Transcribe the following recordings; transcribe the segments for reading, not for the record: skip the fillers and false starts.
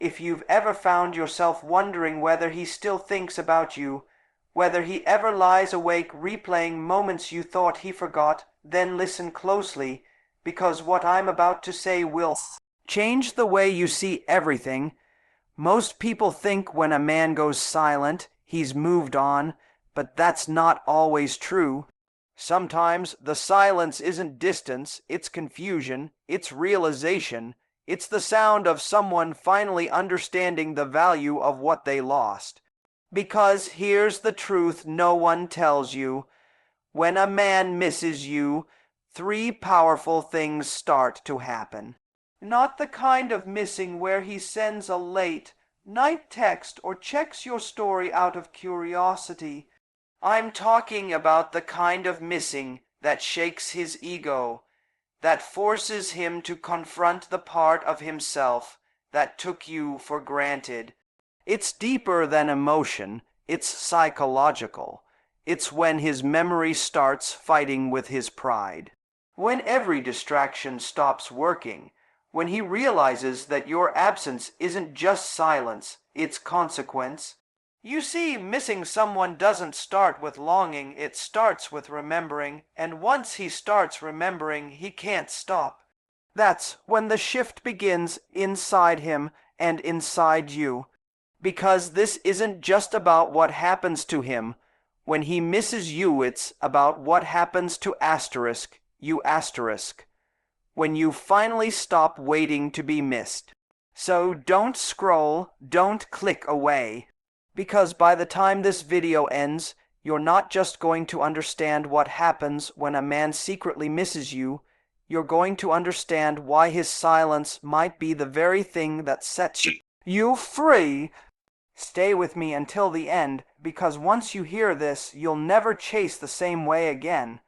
If you've ever found yourself wondering whether he still thinks about you, whether he ever lies awake replaying moments you thought he forgot, then listen closely, because what I'm about to say will change the way you see everything. Most people think when a man goes silent, he's moved on, but that's not always true. Sometimes the silence isn't distance, it's confusion, it's realization, it's the sound of someone finally understanding the value of what they lost. Because here's the truth no one tells you. When a man misses you, three powerful things start to happen. Not the kind of missing where he sends a late night text or checks your story out of curiosity. I'm talking about the kind of missing that shakes his ego, that forces him to confront the part of himself that took you for granted. It's deeper than emotion, it's psychological. It's when his memory starts fighting with his pride. When every distraction stops working, when he realizes that your absence isn't just silence, it's consequence. You see, missing someone doesn't start with longing, it starts with remembering, and once he starts remembering, he can't stop. That's when the shift begins inside him and inside you. Because this isn't just about what happens to him. When he misses you, it's about what happens to you asterisk. When you finally stop waiting to be missed. So don't scroll, don't click away. Because by the time this video ends, you're not just going to understand what happens when a man secretly misses you, you're going to understand why his silence might be the very thing that sets you free. Stay with me until the end, because once you hear this, you'll never chase the same way again.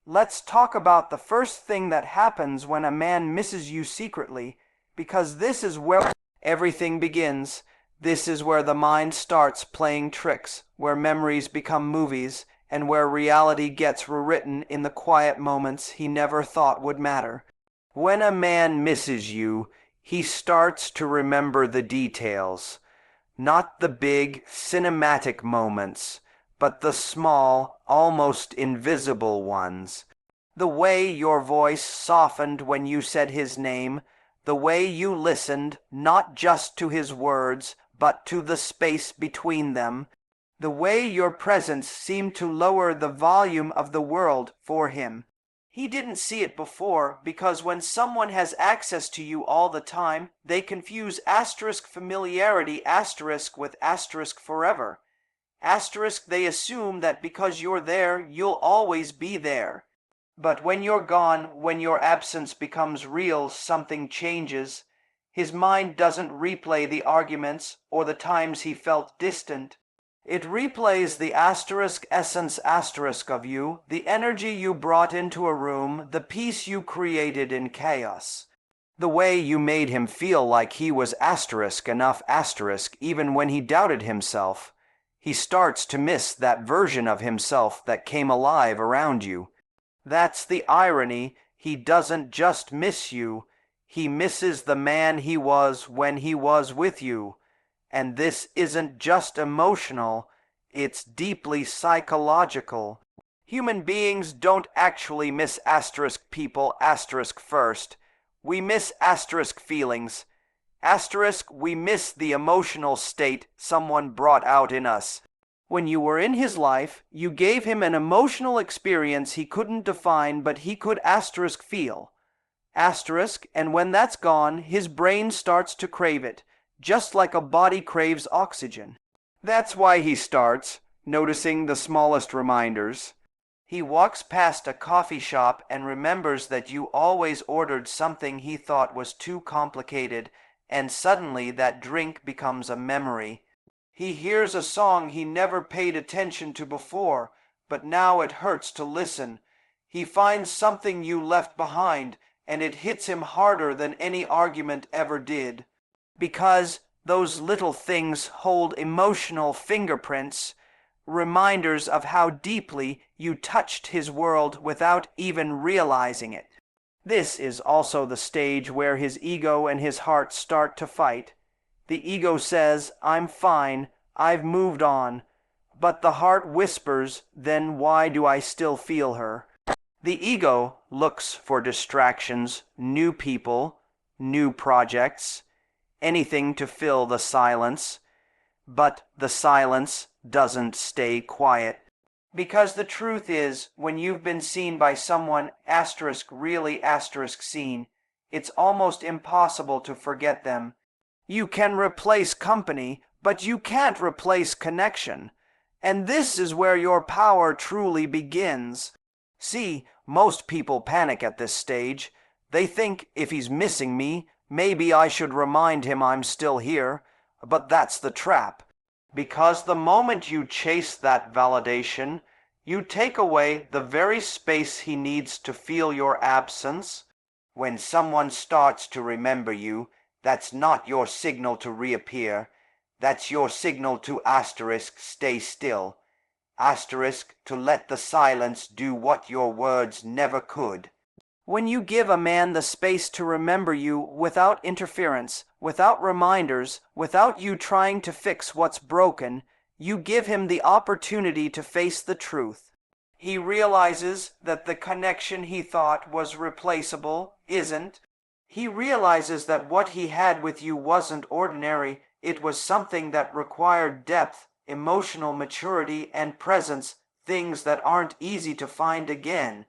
Let's talk about the first thing that happens when a man misses you secretly, because this is where everything begins. This is where the mind starts playing tricks, where memories become movies, and where reality gets rewritten in the quiet moments he never thought would matter. When a man misses you, he starts to remember the details. Not the big, cinematic moments, but the small, almost invisible ones. The way your voice softened when you said his name, the way you listened, not just to his words, but to the space between them, the way your presence seemed to lower the volume of the world for him. He didn't see it before, because when someone has access to you all the time, they confuse asterisk familiarity asterisk with asterisk forever. Asterisk, they assume that because you're there, you'll always be there. But when you're gone, when your absence becomes real, something changes. His mind doesn't replay the arguments or the times he felt distant. It replays the asterisk essence asterisk of you, the energy you brought into a room, the peace you created in chaos. The way you made him feel like he was asterisk enough asterisk even when he doubted himself. He starts to miss that version of himself that came alive around you. That's the irony. He doesn't just miss you. He misses the man he was when he was with you. And this isn't just emotional, it's deeply psychological. Human beings don't actually miss asterisk people asterisk first. We miss asterisk feelings. Asterisk, we miss the emotional state someone brought out in us. When you were in his life, you gave him an emotional experience he couldn't define, but he could asterisk feel. Asterisk, and when that's gone, his brain starts to crave it, just like a body craves oxygen. That's why he starts noticing the smallest reminders. He walks past a coffee shop and remembers that you always ordered something he thought was too complicated, and suddenly that drink becomes a memory. He hears a song he never paid attention to before, but now it hurts to listen. He finds something you left behind, and it hits him harder than any argument ever did. Because those little things hold emotional fingerprints, reminders of how deeply you touched his world without even realizing it. This is also the stage where his ego and his heart start to fight. The ego says, I'm fine, I've moved on. But the heart whispers, then why do I still feel her? The ego looks for distractions, new people, new projects, anything to fill the silence. But the silence doesn't stay quiet. Because the truth is, when you've been seen by someone really seen, it's almost impossible to forget them. You can replace company, but you can't replace connection. And this is where your power truly begins. See, most people panic at this stage. They think if he's missing me, maybe I should remind him I'm still here. But that's the trap. Because the moment you chase that validation, you take away the very space he needs to feel your absence. When someone starts to remember you, that's not your signal to reappear. That's your signal to stay still. To let the silence do what your words never could. When you give a man the space to remember you without interference, without reminders, without you trying to fix what's broken, you give him the opportunity to face the truth. He realizes that the connection he thought was replaceable isn't. He realizes that what he had with you wasn't ordinary. It was something that required depth, emotional maturity, and presence, things that aren't easy to find again.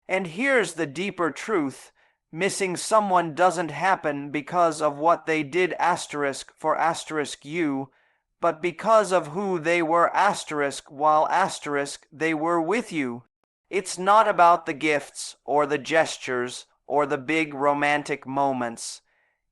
And here's the deeper truth. Missing someone doesn't happen because of what they did for you, but because of who they were while they were with you. It's not about the gifts or the gestures or the big romantic moments.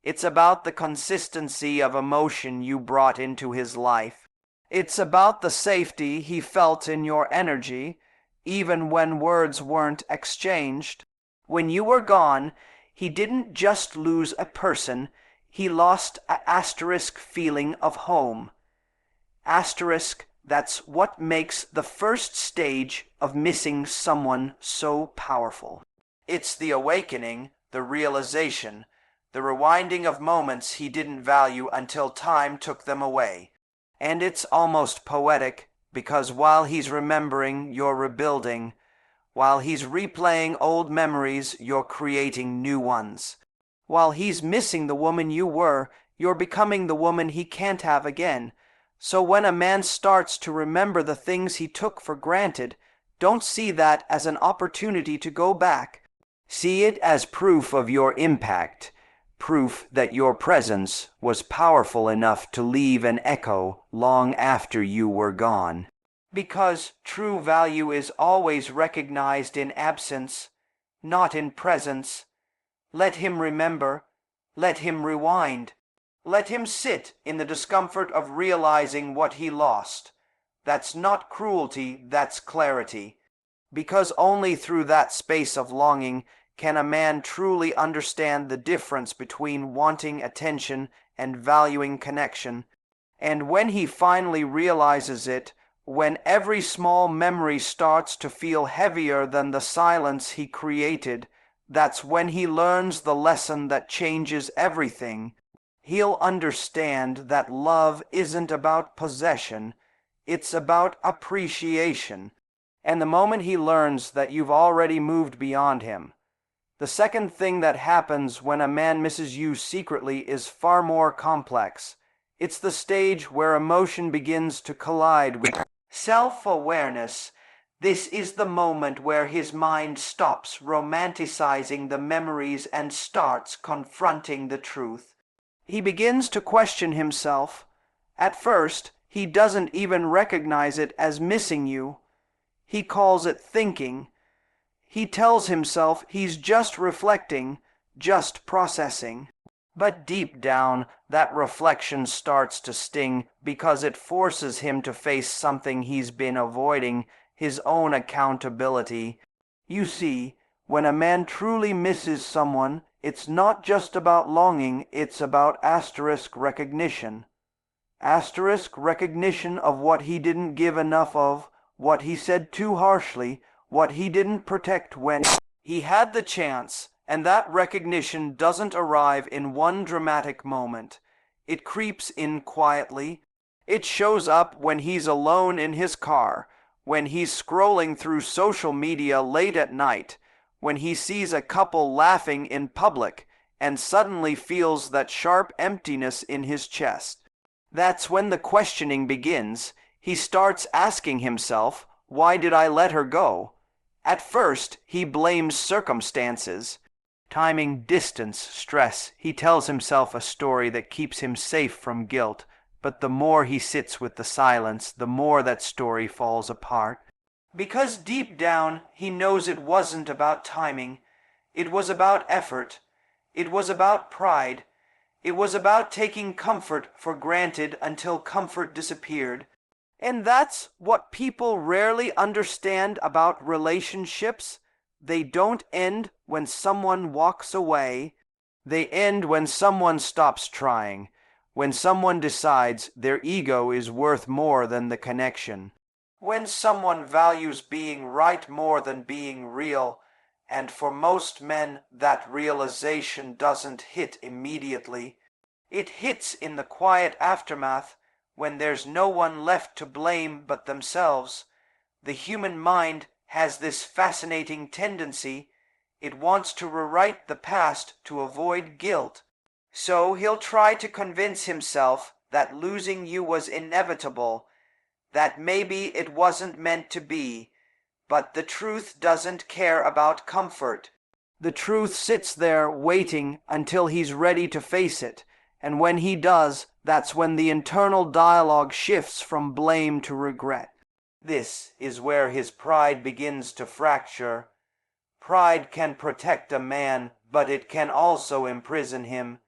It's about the consistency of emotion you brought into his life. It's about the safety he felt in your energy, even when words weren't exchanged. When you were gone, he didn't just lose a person, he lost a feeling of home. That's what makes the first stage of missing someone so powerful. It's the awakening, the realization, the rewinding of moments he didn't value until time took them away. And it's almost poetic, because while he's remembering, you're rebuilding. While he's replaying old memories, you're creating new ones. While he's missing the woman you were, you're becoming the woman he can't have again. So when a man starts to remember the things he took for granted, don't see that as an opportunity to go back. See it as proof of your impact. Proof that your presence was powerful enough to leave an echo long after you were gone. Because true value is always recognized in absence, not in presence. Let him remember. Let him rewind. Let him sit in the discomfort of realizing what he lost. That's not cruelty, that's clarity. Because only through that space of longing can a man truly understand the difference between wanting attention and valuing connection. And when he finally realizes it, when every small memory starts to feel heavier than the silence he created, that's when he learns the lesson that changes everything. He'll understand that love isn't about possession, it's about appreciation. And the moment he learns that you've already moved beyond him, the second thing that happens when a man misses you secretly is far more complex. It's the stage where emotion begins to collide with self-awareness. This is the moment where his mind stops romanticizing the memories and starts confronting the truth. He begins to question himself. At first, he doesn't even recognize it as missing you. He calls it thinking. He tells himself he's just reflecting, just processing. But deep down, that reflection starts to sting because it forces him to face something he's been avoiding, his own accountability. You see, when a man truly misses someone, it's not just about longing, it's about recognition. Recognition of what he didn't give enough of, what he said too harshly, what he didn't protect when he had the chance. And that recognition doesn't arrive in one dramatic moment. It creeps in quietly. It shows up when he's alone in his car, when he's scrolling through social media late at night, when he sees a couple laughing in public and suddenly feels that sharp emptiness in his chest. That's when the questioning begins. He starts asking himself, why did I let her go? At first, he blames circumstances. Timing, distance, stress. He tells himself a story that keeps him safe from guilt, but the more he sits with the silence, the more that story falls apart. Because deep down, he knows it wasn't about timing. It was about effort. It was about pride. It was about taking comfort for granted until comfort disappeared. And that's what people rarely understand about relationships. They don't end when someone walks away. They end when someone stops trying, when someone decides their ego is worth more than the connection, when someone values being right more than being real. And for most men, that realization doesn't hit immediately. It hits in the quiet aftermath, when there's no one left to blame but themselves. The human mind has this fascinating tendency. It wants to rewrite the past to avoid guilt. So he'll try to convince himself that losing you was inevitable, that maybe it wasn't meant to be. But the truth doesn't care about comfort. The truth sits there waiting until he's ready to face it. And when he does, that's when the internal dialogue shifts from blame to regret. This is where his pride begins to fracture. Pride can protect a man, but it can also imprison him.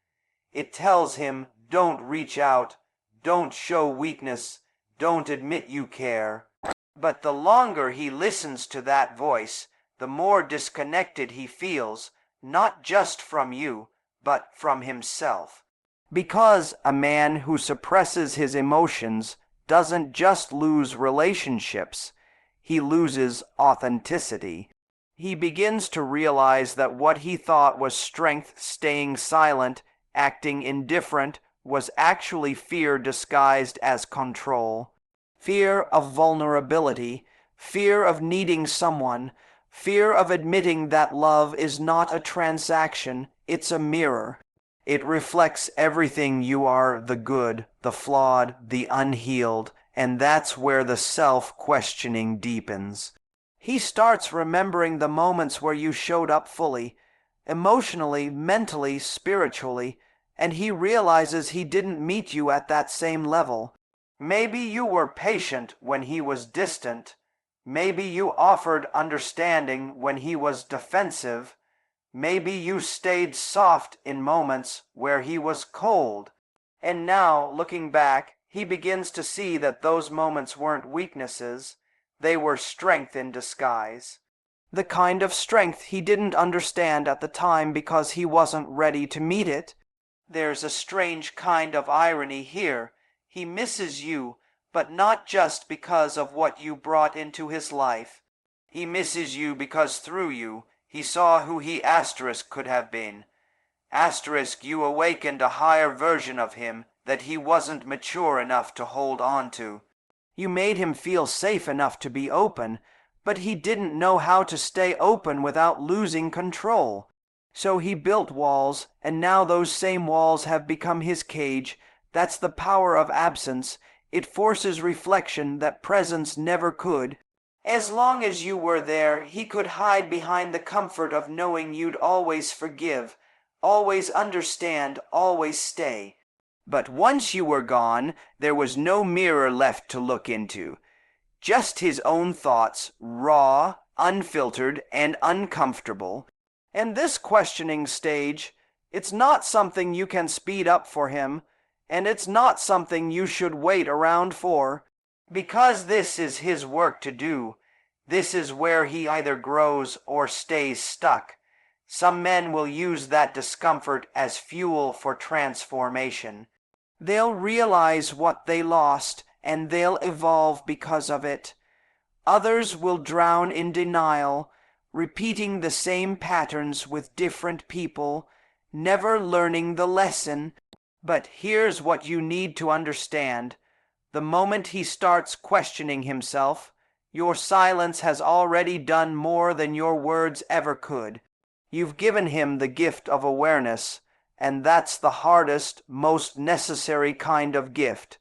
It tells him, don't reach out, don't show weakness, don't admit you care. But the longer he listens to that voice, the more disconnected he feels, not just from you, but from himself. Because a man who suppresses his emotions doesn't just lose relationships, he loses authenticity. He begins to realize that what he thought was strength, staying silent, acting indifferent, was actually fear disguised as control. Fear of vulnerability, fear of needing someone, fear of admitting that love is not a transaction, it's a mirror. It reflects everything you are, the good, the flawed, the unhealed, and that's where the self-questioning deepens. He starts remembering the moments where you showed up fully, emotionally, mentally, spiritually, and he realizes he didn't meet you at that same level. Maybe you were patient when he was distant. Maybe you offered understanding when he was defensive. Maybe you stayed soft in moments where he was cold. And now, looking back, he begins to see that those moments weren't weaknesses. They were strength in disguise. The kind of strength he didn't understand at the time because he wasn't ready to meet it. There's a strange kind of irony here. He misses you, but not just because of what you brought into his life. He misses you because through you, he saw who he could have been. You awakened a higher version of him that he wasn't mature enough to hold on to. You made him feel safe enough to be open, but he didn't know how to stay open without losing control. So he built walls, and now those same walls have become his cage. That's the power of absence. It forces reflection that presence never could. As long as you were there, he could hide behind the comfort of knowing you'd always forgive, always understand, always stay. But once you were gone, there was no mirror left to look into. Just his own thoughts, raw, unfiltered, and uncomfortable. And this questioning stage, it's not something you can speed up for him, and it's not something you should wait around for. Because this is his work to do. This is where he either grows or stays stuck. Some men will use that discomfort as fuel for transformation. They'll realize what they lost, and they'll evolve because of it. Others will drown in denial, repeating the same patterns with different people, never learning the lesson. But here's what you need to understand. The moment he starts questioning himself, your silence has already done more than your words ever could. You've given him the gift of awareness, and that's the hardest, most necessary kind of gift.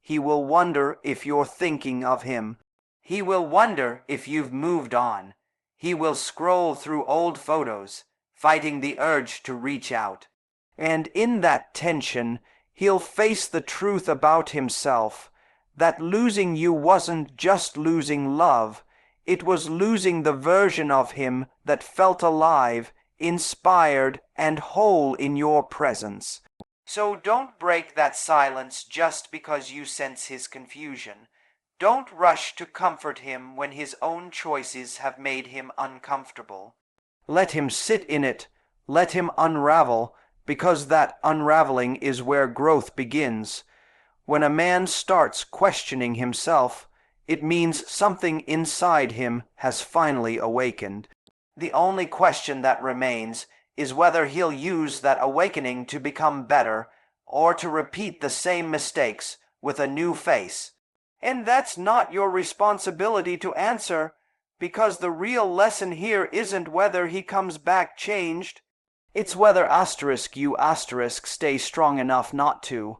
He will wonder if you're thinking of him. He will wonder if you've moved on. He will scroll through old photos, fighting the urge to reach out. And in that tension, he'll face the truth about himself, that losing you wasn't just losing love, it was losing the version of him that felt alive, inspired, and whole in your presence. So don't break that silence just because you sense his confusion. Don't rush to comfort him when his own choices have made him uncomfortable. Let him sit in it, let him unravel, because that unraveling is where growth begins. When a man starts questioning himself, it means something inside him has finally awakened. The only question that remains is whether he'll use that awakening to become better, or to repeat the same mistakes with a new face. And that's not your responsibility to answer, because the real lesson here isn't whether he comes back changed. It's whether you stay strong enough not to.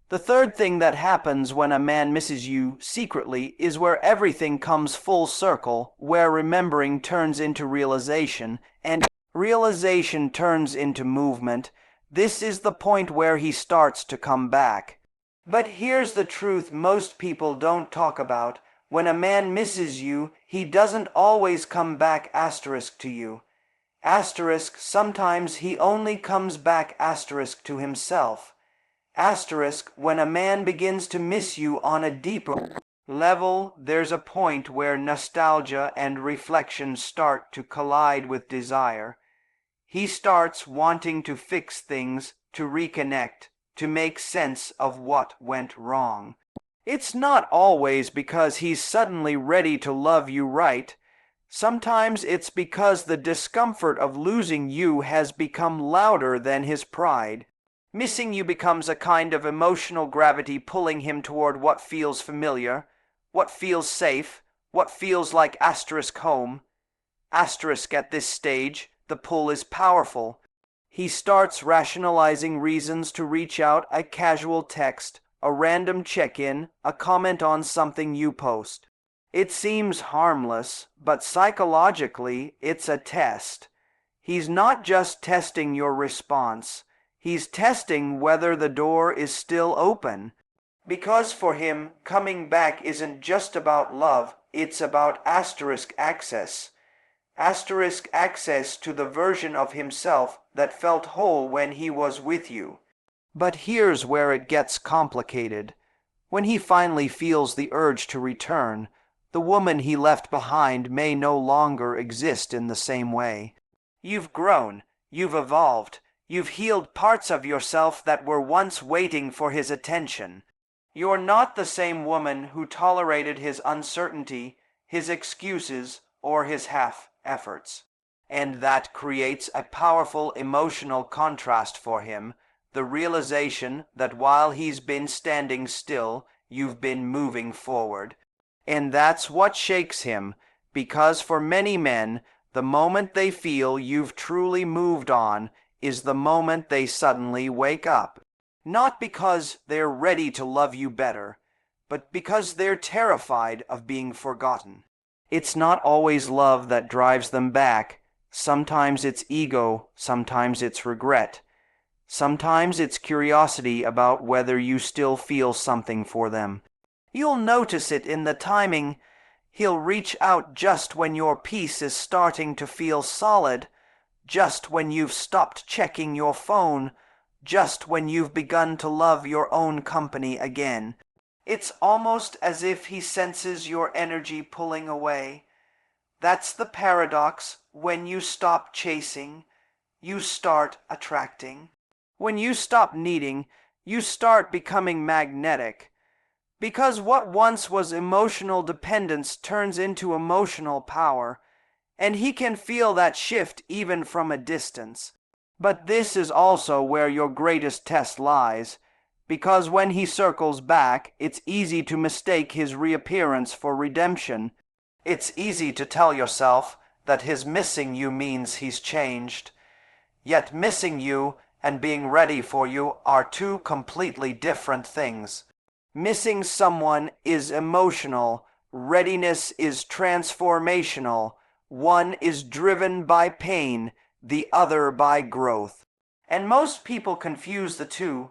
The third thing that happens when a man misses you secretly is where everything comes full circle, where remembering turns into realization, and realization turns into movement. This is the point where he starts to come back. But here's the truth most people don't talk about. When a man misses you, he doesn't always come back to you. Sometimes he only comes back to himself. When a man begins to miss you on a deeper level, there's a point where nostalgia and reflection start to collide with desire. He starts wanting to fix things, to reconnect, to make sense of what went wrong. It's not always because he's suddenly ready to love you right. Sometimes it's because the discomfort of losing you has become louder than his pride. Missing you becomes a kind of emotional gravity pulling him toward what feels familiar, what feels safe, what feels like home. At this stage, the pull is powerful. He starts rationalizing reasons to reach out: a casual text, a random check-in, a comment on something you post. It seems harmless, but psychologically, it's a test. He's not just testing your response. He's testing whether the door is still open. Because for him, coming back isn't just about love, it's about access. Access to the version of himself that felt whole when he was with you. But here's where it gets complicated. When he finally feels the urge to return, the woman he left behind may no longer exist in the same way. You've grown, you've evolved, you've healed parts of yourself that were once waiting for his attention. You're not the same woman who tolerated his uncertainty, his excuses, or his half-efforts. And that creates a powerful emotional contrast for him, the realization that while he's been standing still, you've been moving forward. And that's what shakes him, because for many men, the moment they feel you've truly moved on is the moment they suddenly wake up. Not because they're ready to love you better, but because they're terrified of being forgotten. It's not always love that drives them back. Sometimes it's ego, sometimes it's regret. Sometimes it's curiosity about whether you still feel something for them. You'll notice it in the timing. He'll reach out just when your peace is starting to feel solid, just when you've stopped checking your phone, just when you've begun to love your own company again. It's almost as if he senses your energy pulling away. That's the paradox. When you stop chasing, you start attracting. When you stop needing, you start becoming magnetic. Because what once was emotional dependence turns into emotional power, and he can feel that shift even from a distance. But this is also where your greatest test lies, because when he circles back, it's easy to mistake his reappearance for redemption. It's easy to tell yourself that his missing you means he's changed. Yet missing you and being ready for you are two completely different things. Missing someone is emotional, readiness is transformational. One is driven by pain, the other by growth. And most people confuse the two.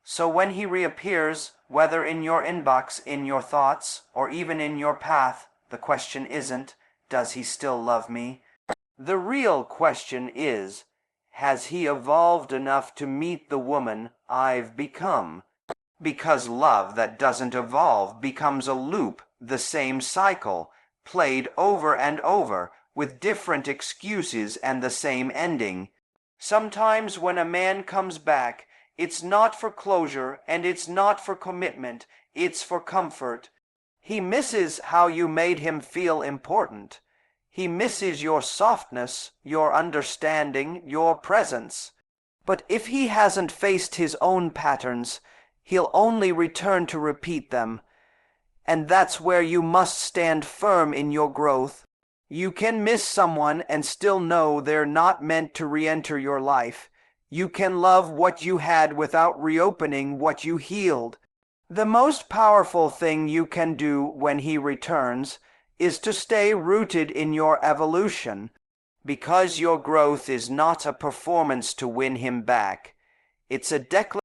So when he reappears, whether in your inbox, in your thoughts, or even in your path, the question isn't, does he still love me? The real question is, has he evolved enough to meet the woman I've become? Because love that doesn't evolve becomes a loop, the same cycle, played over and over, with different excuses and the same ending. Sometimes when a man comes back, it's not for closure and it's not for commitment, it's for comfort. He misses how you made him feel important. He misses your softness, your understanding, your presence. But if he hasn't faced his own patterns, he'll only return to repeat them. And that's where you must stand firm in your growth. You can miss someone and still know they're not meant to re-enter your life. You can love what you had without reopening what you healed. The most powerful thing you can do when he returns is to stay rooted in your evolution, because your growth is not a performance to win him back. It's a declaration